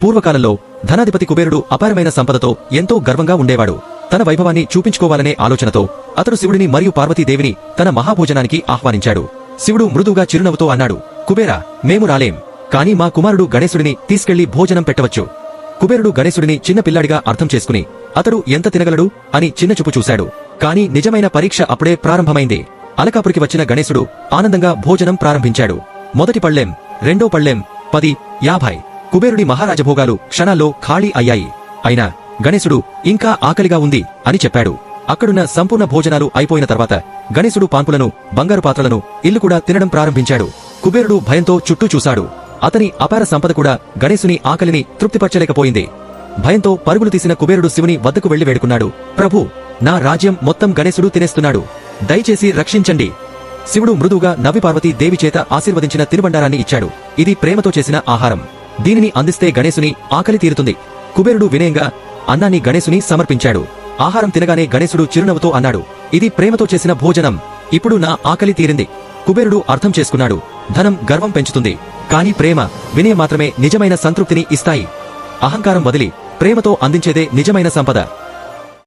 పూర్వకాలంలో ధనాధిపతి కుబేరుడు అపారమైన సంపదతో ఎంతో గర్వంగా ఉండేవాడు. తన వైభవాన్ని చూపించుకోవాలనే ఆలోచనతో అతడు శివుడిని మరియు పార్వతీదేవిని తన మహాభోజనానికి ఆహ్వానించాడు. శివుడు మృదువుగా చిరునవ్వుతో అన్నాడు, కుబేరా, మేము రాలేం, కాని మా కుమారుడు గణేశుడిని తీసుకెళ్లి భోజనం పెట్టవచ్చు. కుబేరుడు గణేశుడిని చిన్న పిల్లాడిగా అర్థం చేసుకుని అతడు ఎంత తినగలడు అని చిన్నచూపు చూశాడు. కాని నిజమైన పరీక్ష అప్పుడే ప్రారంభమైంది. అలకాపురికి వచ్చిన గణేశుడు ఆనందంగా భోజనం ప్రారంభించాడు. మొదటి పళ్ళెం, రెండో పళ్ళెం, 10, 50. కుబేరుడి మహారాజభోగాలు క్షణాల్లో ఖాళీ అయ్యాయి. అయినా గణేశుడు ఇంకా ఆకలిగా ఉంది అని చెప్పాడు. అక్కడున్న సంపూర్ణ భోజనాలు అయిపోయిన తర్వాత గణేశుడు పాన్పులను, బంగారు పాత్రలను, ఇల్లు కూడా తినడం ప్రారంభించాడు. కుబేరుడు భయంతో చుట్టూ చూశాడు. అతని అపార సంపద కూడా గణేశుని ఆకలిని తృప్తిపరచలేకపోయింది. భయంతో పరుగులు తీసిన కుబేరుడు శివుని వద్దకు వెళ్లి వేడుకున్నాడు, ప్రభూ, నా రాజ్యం మొత్తం గణేశుడు తినేస్తున్నాడు, దయచేసి రక్షించండి. శివుడు మృదువుగా నవ్వి పార్వతీ దేవి చేత ఆశీర్వదించిన తినుబండారాన్ని ఇచ్చాడు. ఇది ప్రేమతో చేసిన ఆహారం. దీనిని అందిస్తే గణేశుని ఆకలి తీరుతుంది. కుబేరుడు వినయంగా అన్నాన్ని గణేశుని సమర్పించాడు. ఆహారం తినగానే గణేశుడు చిరునవ్వుతో అన్నాడు, ఇది ప్రేమతో చేసిన భోజనం, ఇప్పుడు నా ఆకలి తీరింది. కుబేరుడు అర్థం చేసుకున్నాడు, ధనం గర్వం పెంచుతుంది, కాని ప్రేమ, వినయం మాత్రమే నిజమైన సంతృప్తిని ఇస్తాయి. అహంకారం వదిలి ప్రేమతో అందించేదే నిజమైన సంపద.